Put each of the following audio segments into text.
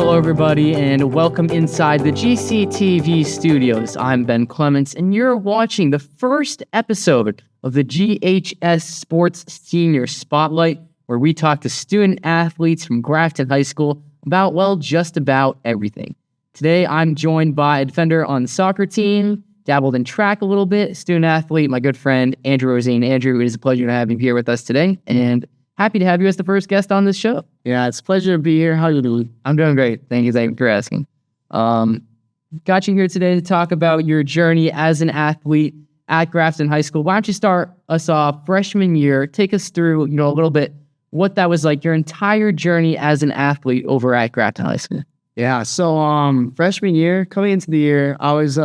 Hello, everybody, and welcome inside the GCTV studios. I'm Ben Clements, and you're watching the first episode of the GHS Sports Senior Spotlight, where we talk to student athletes from Grafton High School about, well, just about everything. Today, I'm joined by a defender on the soccer team, dabbled in track a little bit, student athlete, my good friend, Andrew Roseen. Andrew, it is a pleasure to have you here with us today, and happy to have you as the first guest on this show. Yeah, it's a pleasure to be here. How are you doing? I'm doing great. Thank you for asking. Got you here today to talk about your journey as an athlete at Grafton High School. Why don't you start us off freshman year? Take us through, a little bit what that was like, your entire journey as an athlete over at Grafton High School. Yeah, so freshman year, coming into the year, I was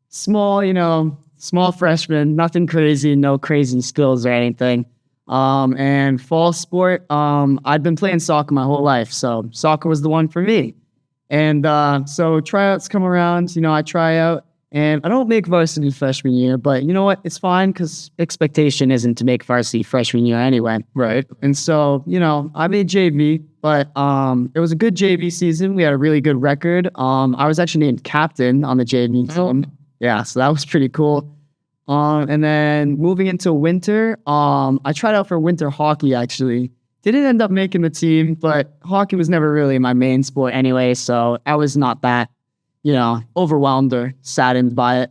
small freshman, nothing crazy, no crazy skills or anything. And fall sport, I'd been playing soccer my whole life, so soccer was the one for me. And so tryouts come around, I try out, and I don't make varsity freshman year, but you know what? It's fine because expectation isn't to make varsity freshman year anyway. Right. And so, I made JV, but it was a good JV season. We had a really good record. I was actually named captain on the JV team. Yeah, so that was pretty cool. And then moving into winter, I tried out for winter hockey, actually. Didn't end up making the team, but hockey was never really my main sport anyway, so I was not that, overwhelmed or saddened by it.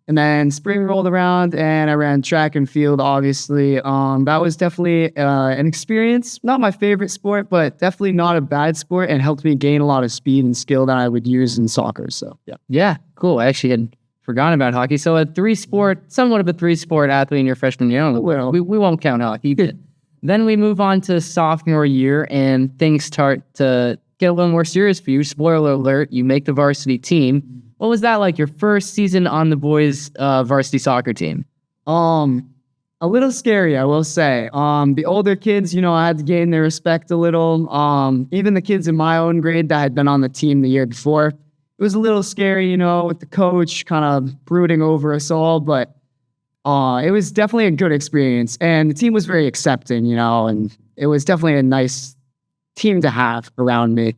And then spring rolled around, and I ran track and field, obviously. That was definitely an experience. Not my favorite sport, but definitely not a bad sport, and helped me gain a lot of speed and skill that I would use in soccer, so yeah. Yeah, cool. I actually had forgotten about hockey. So somewhat of a three-sport athlete in your freshman year. We won't count hockey. Then we move on to sophomore year, and things start to get a little more serious for you. Spoiler alert, you make the varsity team. What was that like, your first season on the boys' varsity soccer team? A little scary, I will say. The older kids, I had to gain their respect a little. Even the kids in my own grade that had been on the team the year before, it was a little scary, with the coach kind of brooding over us all, but it was definitely a good experience. And the team was very accepting, and it was definitely a nice team to have around me.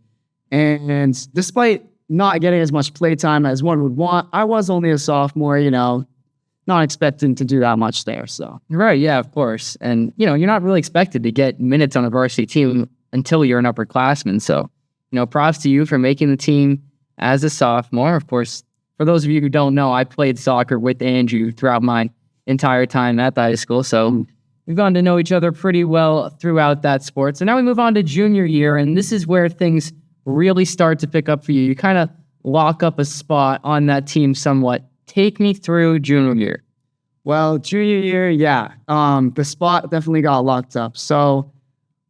And despite not getting as much playtime as one would want, I was only a sophomore, not expecting to do that much there. So Right, yeah, of course. And, you're not really expected to get minutes on a varsity team until you're an upperclassman. So, props to you for making the team as a sophomore. Of course, for those of you who don't know, I played soccer with Andrew throughout my entire time at the high school. So we've gotten to know each other pretty well throughout that sport. So now we move on to junior year, and this is where things really start to pick up for you. You kind of lock up a spot on that team somewhat. Take me through junior year. Well, junior year, yeah. The spot definitely got locked up. So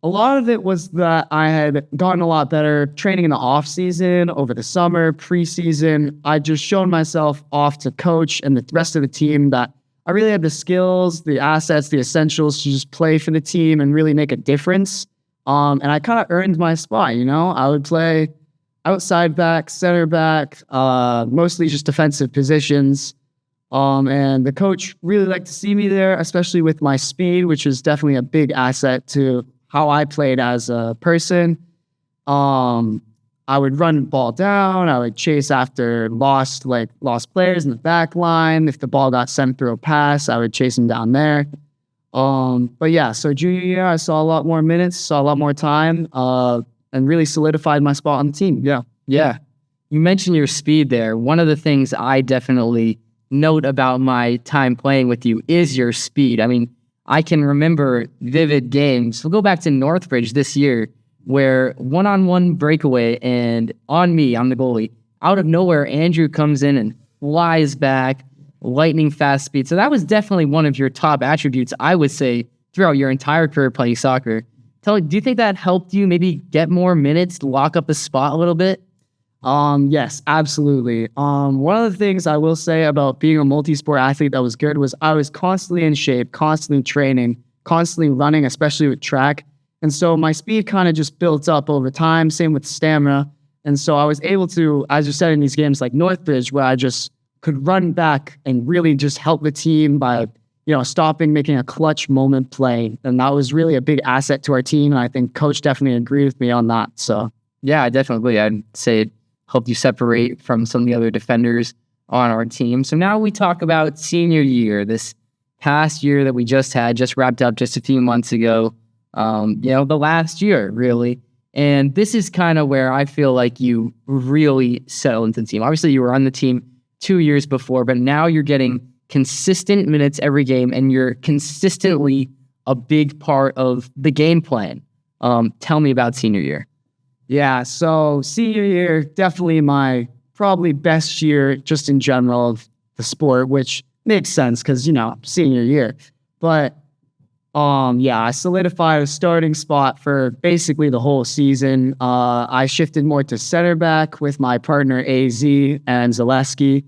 a lot of it was that I had gotten a lot better training in the off season, over the summer, preseason. I just shown myself off to coach and the rest of the team that I really had the skills, the assets, the essentials to just play for the team and really make a difference. And I kind of earned my spot, I would play outside back, center back, mostly just defensive positions. And the coach really liked to see me there, especially with my speed, which is definitely a big asset to how I played as a person. I would run the ball down. I would chase after lost players in the back line. If the ball got sent through a pass, I would chase them down there. But yeah, so junior year, I saw a lot more minutes, saw a lot more time, and really solidified my spot on the team. Yeah. Yeah. You mentioned your speed there. One of the things I definitely note about my time playing with you is your speed. I mean, I can remember vivid games. We'll go back to Northbridge this year where one-on-one breakaway and on me, I'm the goalie. Out of nowhere, Andrew comes in and flies back, lightning fast speed. So that was definitely one of your top attributes, I would say, throughout your entire career playing soccer. Do you think that helped you maybe get more minutes, lock up a spot a little bit? Yes, absolutely. One of the things I will say about being a multi-sport athlete that was good was I was constantly in shape, constantly training, constantly running, especially with track. And so my speed kind of just built up over time, same with stamina. And so I was able to, as you said, in these games like Northbridge, where I just could run back and really just help the team by, stopping, making a clutch moment play. And that was really a big asset to our team. And I think coach definitely agreed with me on that. So Yeah, definitely. I'd say it helped you separate from some of the other defenders on our team. So now we talk about senior year, this past year that we just had, just wrapped up just a few months ago. The last year, really. And this is kind of where I feel like you really settled into the team. Obviously, you were on the team 2 years before, but now you're getting consistent minutes every game, and you're consistently a big part of the game plan. Tell me about senior year. Yeah, so senior year, definitely my probably best year just in general of the sport, which makes sense because, senior year. But I solidified a starting spot for basically the whole season. I shifted more to center back with my partner AZ and Zaleski.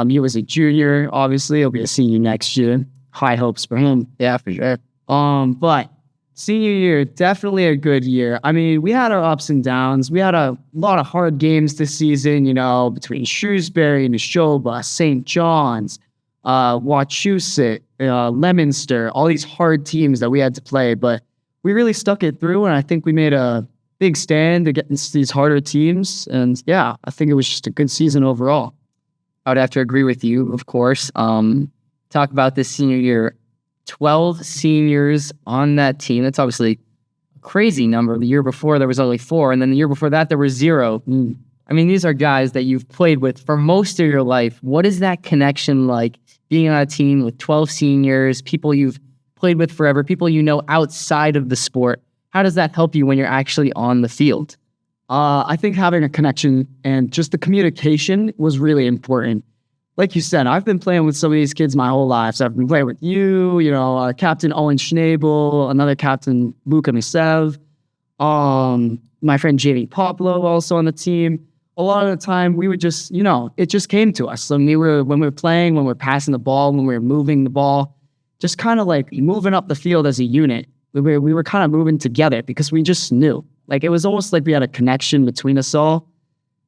He was a junior, obviously. He'll be a senior next year. High hopes for him. Yeah, for sure. But senior year, definitely a good year. I mean, we had our ups and downs. We had a lot of hard games this season, between Shrewsbury, Neshoba, St. John's, Wachusett, Leominster, all these hard teams that we had to play. But we really stuck it through, and I think we made a big stand against these harder teams. And yeah, I think it was just a good season overall. I would have to agree with you, of course. Talk about this senior year. 12 seniors on that team. That's obviously a crazy number. The year before, there was only 4. And then the year before that, there were 0. I mean, these are guys that you've played with for most of your life. What is that connection like, being on a team with 12 seniors, people you've played with forever, people you know outside of the sport? How does that help you when you're actually on the field? I think having a connection and just the communication was really important. Like you said, I've been playing with some of these kids my whole life. So I've been playing with you, Captain Owen Schnabel, another Captain Luka Misev, my friend Jamie Poplo also on the team. A lot of the time we would just, it just came to us. So when we were playing, when we were passing the ball, when we were moving the ball, just kind of like moving up the field as a unit. We were kind of moving together because we just knew. Like it was almost like we had a connection between us all.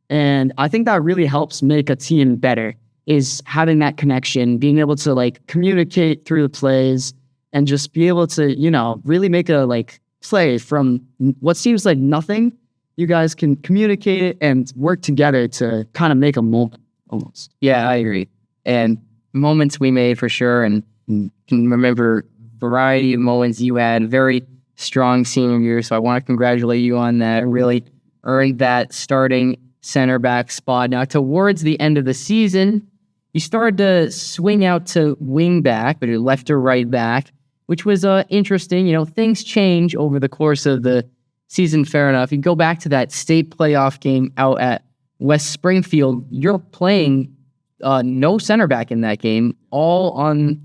And I think that really helps make a team better, is having that connection, being able to like communicate through the plays and just be able to, really make a play from what seems like nothing. You guys can communicate it and work together to kind of make a moment almost. Yeah, I agree. And moments we made for sure. And can remember variety of moments you had. Very strong senior year. So I want to congratulate you on that. Really earned that starting center back spot. Now towards the end of the season, you started to swing out to wing back, but left or right back, which was interesting. Things change over the course of the season, fair enough. You go back to that state playoff game out at West Springfield, you're playing no center back in that game, all on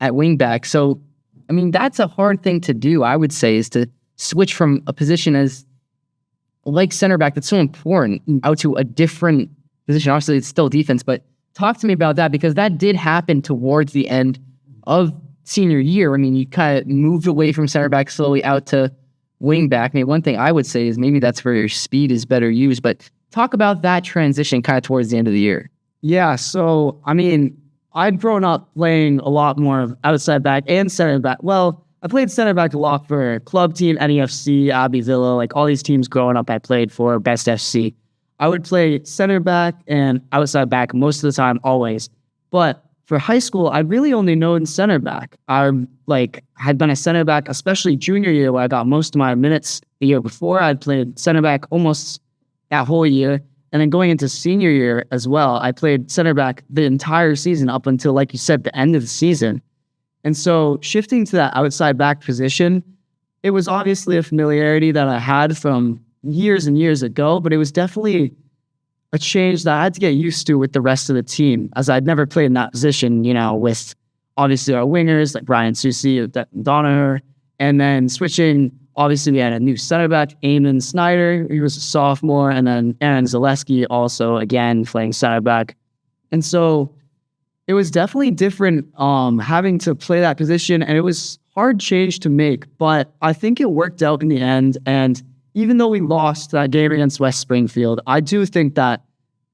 at wing back. So, I mean, that's a hard thing to do, I would say, is to switch from a position as like center back that's so important out to a different position. Obviously, it's still defense, but talk to me about that, because that did happen towards the end of senior year. I mean, you kind of moved away from center back slowly out to wing back. I mean, one thing I would say is maybe that's where your speed is better used, but talk about that transition kind of towards the end of the year. Yeah, so, I mean, I'd grown up playing a lot more of outside back and center back. Well, I played center back a lot for club team, NEFC, Abbeville, like all these teams growing up I played for, Best FC. I would play center back and outside back most of the time, always. But for high school, I really only known center back. I had been a center back, especially junior year, where I got most of my minutes. The year before, I'd played center back almost that whole year. And then going into senior year as well, I played center back the entire season up until, like you said, the end of the season. And so shifting to that outside back position, it was obviously a familiarity that I had from years and years ago, but it was definitely a change that I had to get used to with the rest of the team, as I'd never played in that position, with obviously our wingers like Brian Susi, Donner, and then switching. Obviously, we had a new center back, Eamon Snyder. He was a sophomore, and then Aaron Zaleski also, again, playing center back. And so it was definitely different having to play that position, and it was hard change to make, but I think it worked out in the end. And even though we lost that game against West Springfield, I do think that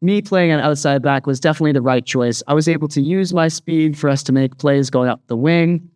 me playing an outside back was definitely the right choice. I was able to use my speed for us to make plays going up the wing,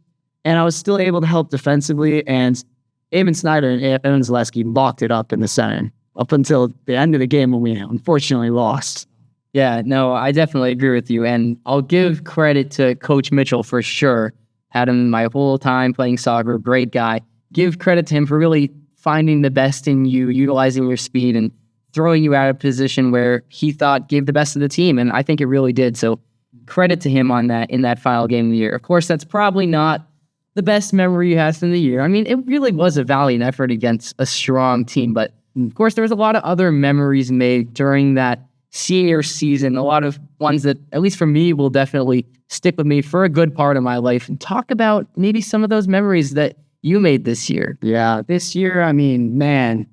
and I was still able to help defensively, and Eamon Snyder and Aaron Zaleski locked it up in the center. up until the end of the game when we unfortunately lost. Yeah, no, I definitely agree with you. And I'll give credit to Coach Mitchell for sure. Had him my whole time playing soccer, great guy. Give credit to him for really finding the best in you, utilizing your speed, and throwing you out of position where he thought gave the best of the team. And I think it really did. So credit to him on that in that final game of the year. Of course, that's probably not the best memory you had from the year. I mean, it really was a valiant effort against a strong team. But of course, there was a lot of other memories made during that senior season, a lot of ones that, at least for me, will definitely stick with me for a good part of my life. And talk about maybe some of those memories that you made this year. Yeah, this year, I mean, man,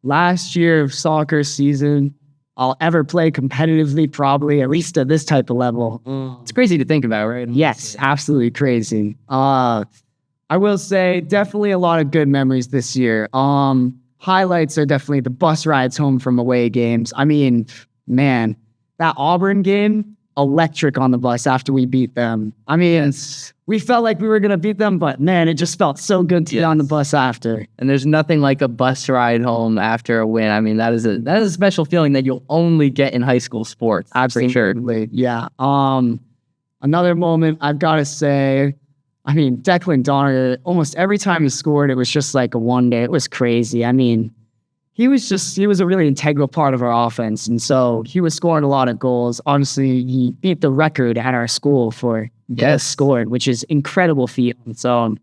last year of soccer season, I'll ever play competitively, probably, at least at this type of level. It's crazy to think about, right? Yes, absolutely crazy. I will say definitely a lot of good memories this year. Highlights are definitely the bus rides home from away games. I mean, man, that Auburn game, electric on the bus after we beat them. I mean, we felt like we were going to beat them, but man, it just felt so good to get on the bus after. And there's nothing like a bus ride home after a win. I mean, that is a special feeling that you'll only get in high school sports. Absolutely. Yeah. Another moment I've got to say, I mean, Declan Donner, almost every time he scored, it was just like a one day. It was crazy. I mean, he was a really integral part of our offense. And so he was scoring a lot of goals. Honestly, he beat the record at our school for goals scored, which is incredible feat on its own.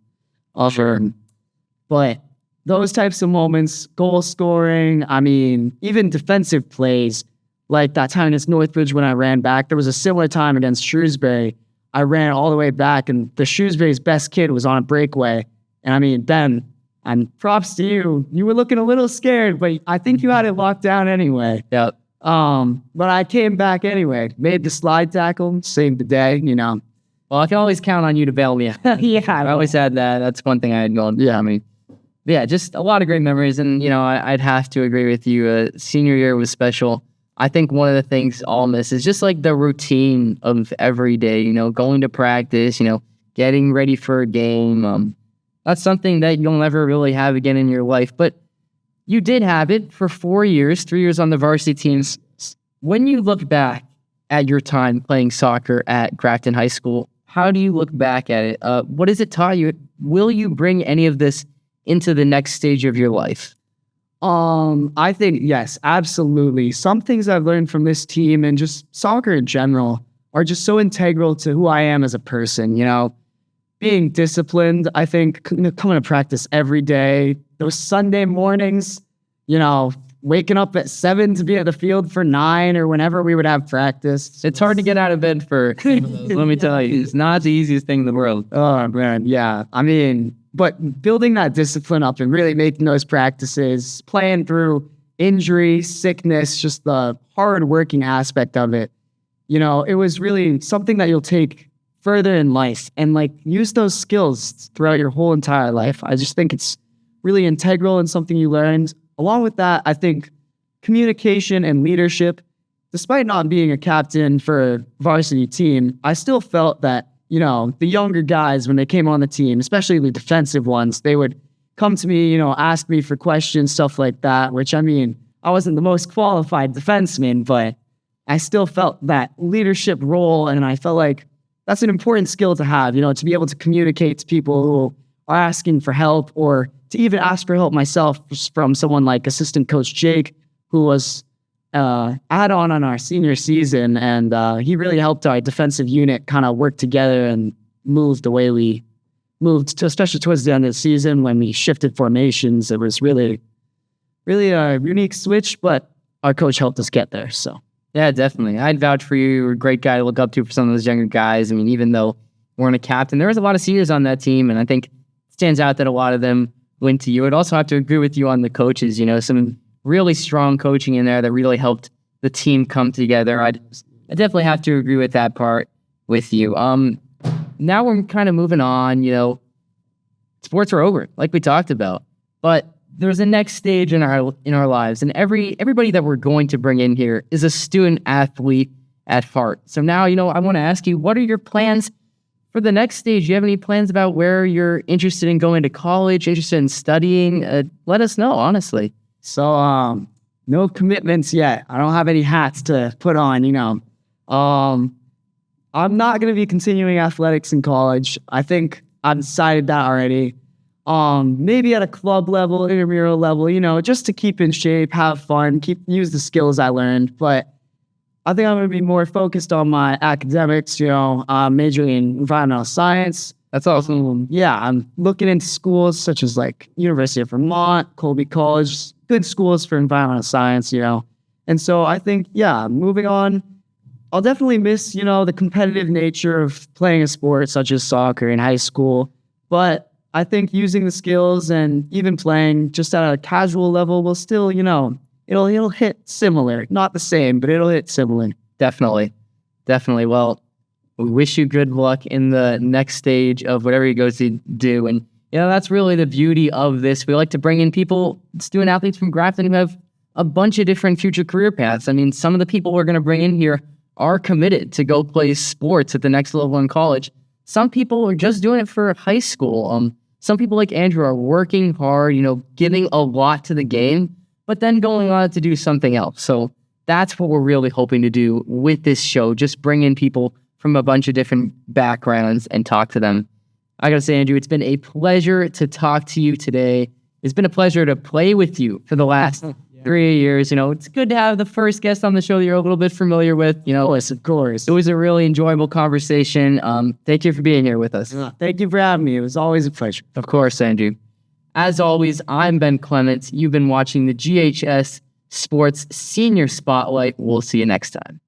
But those types of moments, goal scoring, I mean, even defensive plays, like that time against Northbridge when I ran back, there was a similar time against Shrewsbury. I ran all the way back, and the Shrewsbury's best kid was on a breakaway. And I mean, Ben, and props to you. You were looking a little scared, but I think you had it locked down anyway. Yep. But I came back anyway, made the slide tackle, saved the day, you know. Well, I can always count on you to bail me out. Yeah. I always had that. That's one thing I had going. Yeah. I mean, yeah, just a lot of great memories. And, you know, I'd have to agree with you. Senior year was special. I think one of the things I'll miss is just like the routine of every day, you know, going to practice, you know, getting ready for a game. That's something that you'll never really have again in your life. But you did have it for 4 years, 3 years on the varsity teams. When you look back at your time playing soccer at Grafton High School, how do you look back at it? What has it taught you? Will you bring any of this into the next stage of your life? I think, yes, absolutely. Some things I've learned from this team and just soccer in general are just so integral to who I am as a person, you know. Being disciplined, I think, coming to practice every day. Those Sunday mornings, you know, waking up at 7 to be at the field for 9 or whenever we would have practice. It's hard to get out of bed for, let me tell you, it's not the easiest thing in the world. Oh, man, yeah. I mean, but building that discipline up and really making those practices, playing through injury, sickness, just the hard-working aspect of it, you know, it was really something that you'll take further in life and like use those skills throughout your whole entire life. I just think it's really integral and something you learned. Along with that, I think communication and leadership, despite not being a captain for a varsity team, I still felt that, you know, the younger guys, when they came on the team, especially the defensive ones, they would come to me, you know, ask me for questions, stuff like that, which I mean, I wasn't the most qualified defenseman, but I still felt that leadership role. And I felt like that's an important skill to have, you know, to be able to communicate to people who are asking for help, or to even ask for help myself from someone like assistant coach Jake, who was add-on our senior season. And he really helped our defensive unit kind of work together and move the way we moved, to, especially towards the end of the season when we shifted formations. It was really a unique switch, but our coach helped us get there, so. Yeah, definitely. I'd vouch for you. You were a great guy to look up to for some of those younger guys. I mean, even though we weren't a captain, there was a lot of seniors on that team, and I think it stands out that a lot of them went to you. I'd also have to agree with you on the coaches. You know, some really strong coaching in there that really helped the team come together. I definitely have to agree with that part with you. Now we're kind of moving on. You know, sports are over, like we talked about, but there's a next stage in our lives, and everybody that we're going to bring in here is a student athlete at heart. So now, you know, I want to ask you, what are your plans for the next stage? Do you have any plans about where you're interested in going to college, interested in studying? Let us know, honestly. So No commitments yet. I don't have any hats to put on, Um, I'm not going to be continuing athletics in college. I think I've decided that already. Maybe at a club level, intramural level, just to keep in shape, have fun, use the skills I learned. But I think I'm going to be more focused on my academics, majoring in environmental science. That's awesome. Yeah, I'm looking into schools such as like University of Vermont, Colby College, good schools for environmental science, And so I think, yeah, moving on, I'll definitely miss, the competitive nature of playing a sport such as soccer in high school. But I think using the skills and even playing just at a casual level will still, it'll hit similar. Not the same, but it'll hit similar. Definitely. Well, we wish you good luck in the next stage of whatever you go to do. And, that's really the beauty of this. We like to bring in people, student athletes from Grafton who have a bunch of different future career paths. I mean, some of the people we're going to bring in here are committed to go play sports at the next level in college. Some people are just doing it for high school. Some people like Andrew are working hard, giving a lot to the game, but then going on to do something else. So that's what we're really hoping to do with this show. Just bring in people from a bunch of different backgrounds and talk to them. I gotta say, Andrew, it's been a pleasure to talk to you today. It's been a pleasure to play with you for the last 3 years. It's good to have the first guest on the show that you're a little bit familiar with. Of course. It was a really enjoyable conversation. Thank you for being here with us. Thank you for having me. It was always a pleasure. Of course, Andrew. As always, I'm Ben Clements. You've been watching the GHS Sports Senior Spotlight. We'll see you next time.